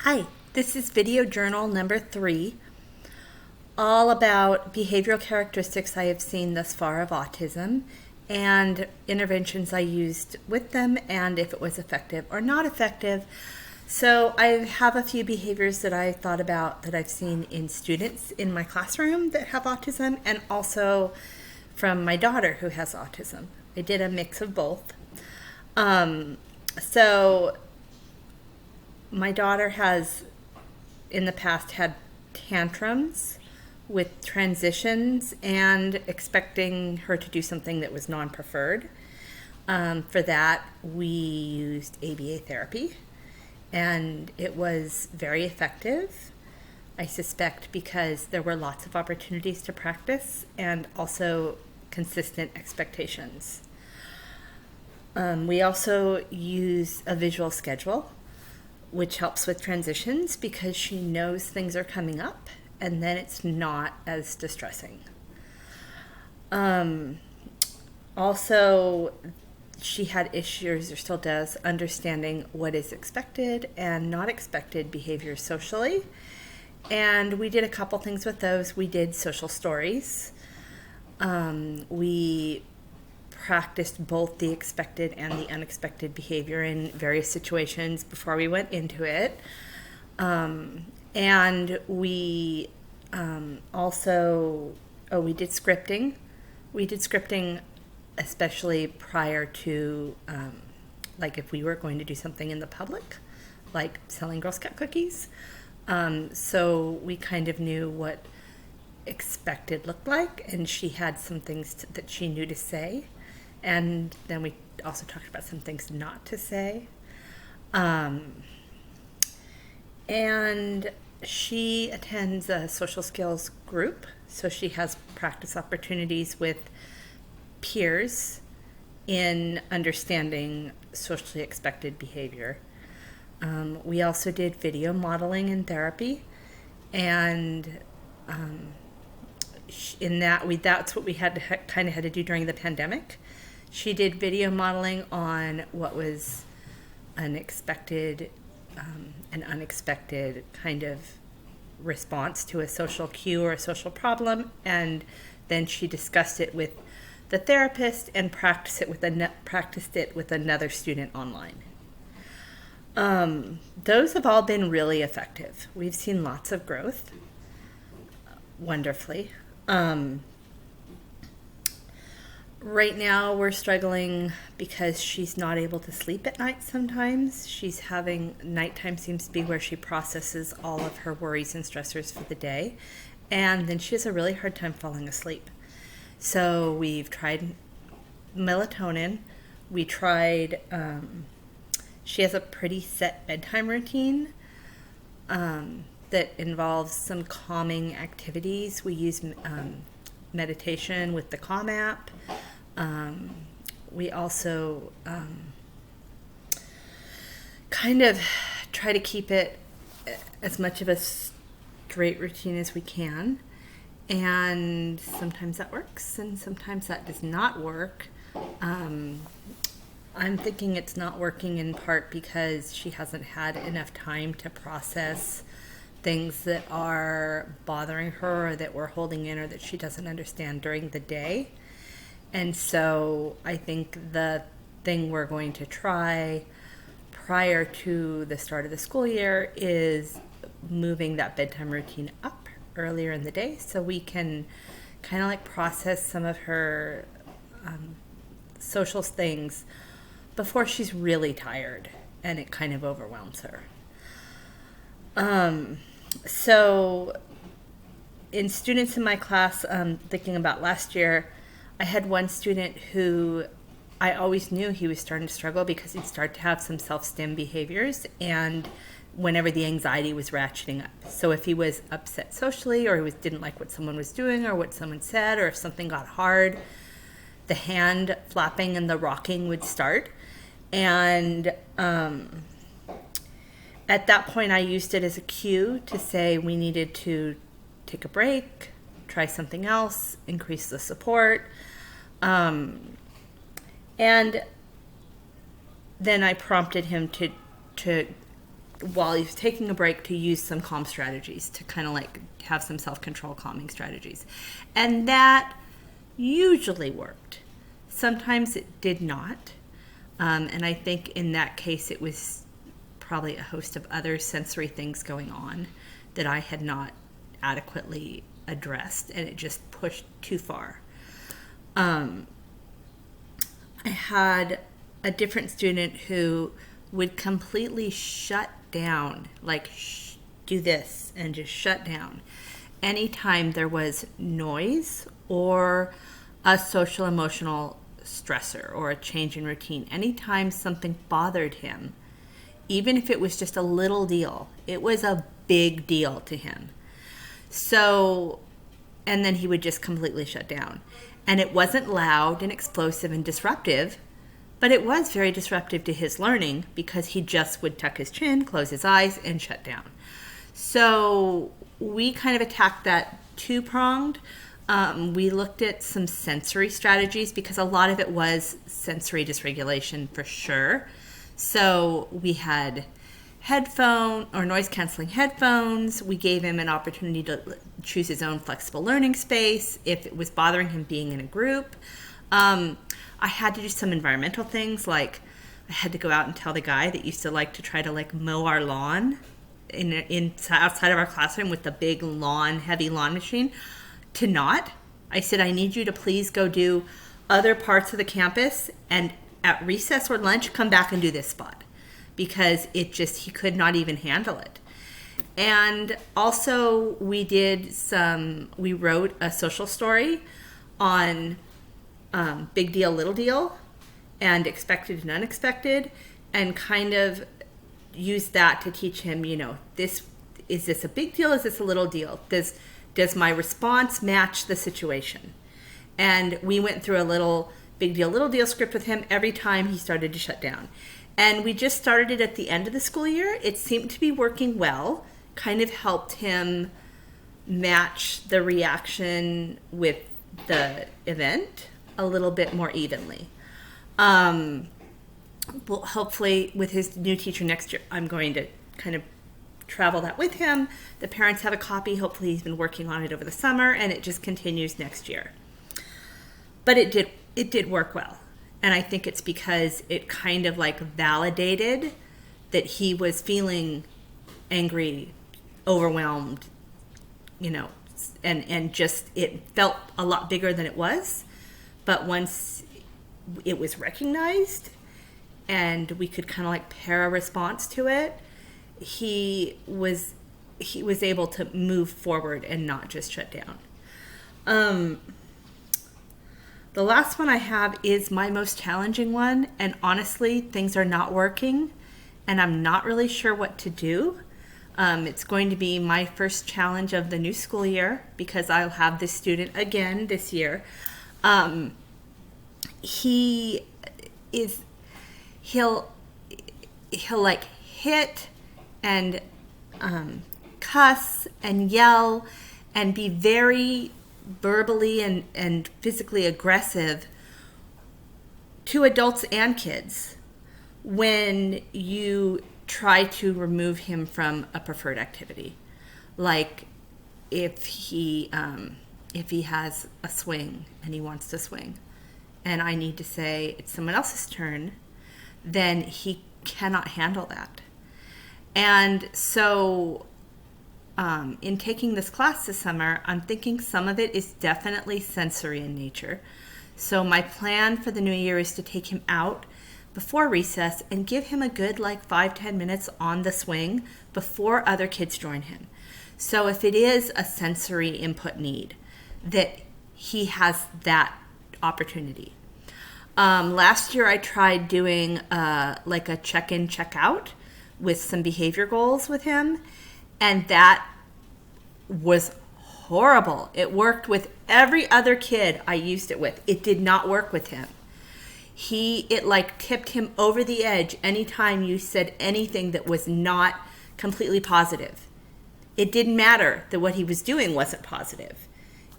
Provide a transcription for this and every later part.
Hi, this is video journal number 3, all about behavioral characteristics I have seen thus far of autism and interventions I used with them and if it was effective or not effective. So I have a few behaviors that I thought about that I've seen in students in my classroom that have autism and also from my daughter who has autism. I did a mix of both. So my daughter has in the past had tantrums with transitions and expecting her to do something that was non-preferred. For that, we used ABA therapy, and it was very effective. I suspect because there were lots of opportunities to practice and also consistent expectations. We also use a visual schedule, which helps with transitions because she knows things are coming up and then it's not as distressing. Also, she had issues, or still does, understanding what is expected and not expected behavior socially. And we did a couple things with those. We did social stories. We practiced both the expected and the unexpected behavior in various situations before we went into it. And we we did scripting. We did scripting especially prior to, like if we were going to do something in the public, like selling Girl Scout cookies. So we kind of knew what expected looked like, and she had some things that she knew to say. And then we also talked about some things not to say. And she attends a social skills group, so she has practice opportunities with peers in understanding socially expected behavior. We also did video modeling in therapy, and in that's what we had to kind of had to do during the pandemic. She did video modeling on what was unexpected, an unexpected kind of response to a social cue or a social problem, and then she discussed it with the therapist and practiced it with another student online. Those have all been really effective. We've seen lots of growth, wonderfully. Right now we're struggling because she's not able to sleep at night sometimes. Nighttime seems to be where she processes all of her worries and stressors for the day. And then she has a really hard time falling asleep. So we've tried melatonin. We tried, she has a pretty set bedtime routine that involves some calming activities. We use meditation with the Calm app. We also kind of try to keep it as much of a straight routine as we can. And sometimes that works and sometimes that does not work. I'm thinking it's not working in part because she hasn't had enough time to process things that are bothering her or that we're holding in or that she doesn't understand during the day. And so I think the thing we're going to try prior to the start of the school year is moving that bedtime routine up earlier in the day so we can kind of like process some of her social things before she's really tired and it kind of overwhelms her. So in students in my class, thinking about last year, I had one student who I always knew he was starting to struggle because he'd start to have some self-stim behaviors and whenever the anxiety was ratcheting up. So if he was upset socially or he didn't like what someone was doing or what someone said, or if something got hard, the hand flapping and the rocking would start. And at that point, I used it as a cue to say we needed to take a break, try something else, increase the support. And then I prompted him to while he's taking a break, to use some calm strategies, to kind of like have some self-control calming strategies. And that usually worked. Sometimes it did not. And I think in that case, it was probably a host of other sensory things going on that I had not adequately addressed, and it just pushed too far. I had a different student who would completely shut down, like do this and just shut down anytime there was noise or a social emotional stressor or a change in routine. Anytime something bothered him, even if it was just a little deal, it was a big deal to him. So, and then he would just completely shut down. And it wasn't loud and explosive and disruptive, but it was very disruptive to his learning because he just would tuck his chin, close his eyes, and shut down. So we kind of attacked that two-pronged. We looked at some sensory strategies because a lot of it was sensory dysregulation for sure. So we had headphone or noise canceling headphones. We gave him an opportunity to choose his own flexible learning space if it was bothering him being in a group. I had to do some environmental things, like I had to go out and tell the guy that used to like to try to like mow our lawn in outside of our classroom with the big heavy lawn machine, to not. I said, I need you to please go do other parts of the campus, and at recess or lunch, come back and do this spot, because he could not even handle it. And also we wrote a social story on big deal, little deal, and expected and unexpected, and kind of used that to teach him, is this a big deal? Is this a little deal? Does my response match the situation? And we went through a little big deal, little deal script with him every time he started to shut down. And we just started it at the end of the school year. It seemed to be working well, kind of helped him match the reaction with the event a little bit more evenly. Well, hopefully with his new teacher next year, I'm going to kind of travel that with him. The parents have a copy. Hopefully he's been working on it over the summer, and it just continues next year. But it did work well. And I think it's because it kind of like validated that he was feeling angry, overwhelmed, and just it felt a lot bigger than it was. But once it was recognized and we could kind of like pair a response to it, he was able to move forward and not just shut down. The last one I have is my most challenging one, and honestly, things are not working, and I'm not really sure what to do. It's going to be my first challenge of the new school year because I'll have this student again this year. He'll like hit and cuss and yell and be very verbally and physically aggressive to adults and kids when you try to remove him from a preferred activity. Like if he has a swing and he wants to swing and I need to say it's someone else's turn, then he cannot handle that. And so in taking this class this summer, I'm thinking some of it is definitely sensory in nature. So my plan for the new year is to take him out before recess and give him a good 5-10 minutes on the swing before other kids join him. So if it is a sensory input need, that he has that opportunity. Last year I tried doing a check-in, check-out with some behavior goals with him, and that was horrible. It worked with every other kid I used it with. It did not work with him. It tipped him over the edge anytime you said anything that was not completely positive. It didn't matter that what he was doing wasn't positive.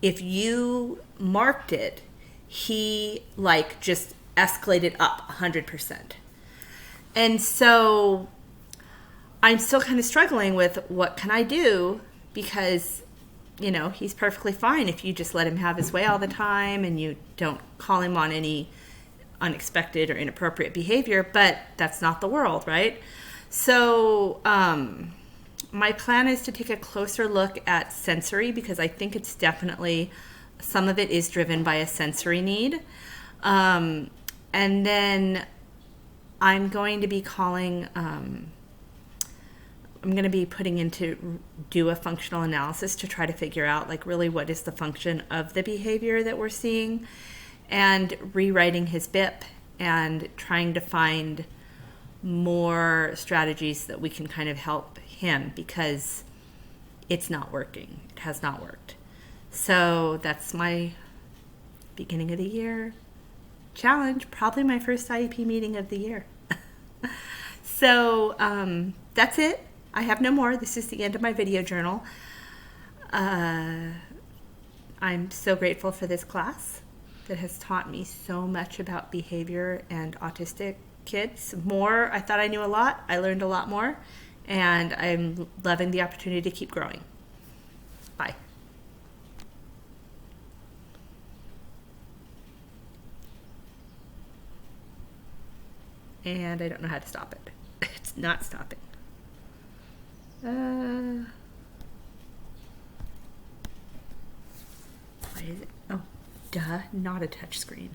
If you marked it, he just escalated up 100%. And so I'm still kind of struggling with what can I do, because, he's perfectly fine if you just let him have his way all the time and you don't call him on any unexpected or inappropriate behavior, but that's not the world, right? So my plan is to take a closer look at sensory, because I think it's definitely, some of it is driven by a sensory need. And then I'm going to be calling, I'm going to be putting into do a functional analysis to try to figure out, like, really what is the function of the behavior that we're seeing, and rewriting his BIP and trying to find more strategies that we can kind of help him, because it's not working. It has not worked. So that's my beginning of the year challenge, probably my first IEP meeting of the year. So that's it. I have no more. This is the end of my video journal. I'm so grateful for this class that has taught me so much about behavior and autistic kids. More, I thought I knew a lot. I learned a lot more, and I'm loving the opportunity to keep growing. Bye. And I don't know how to stop it. It's not stopping. Why is it? Oh, duh, not a touch screen.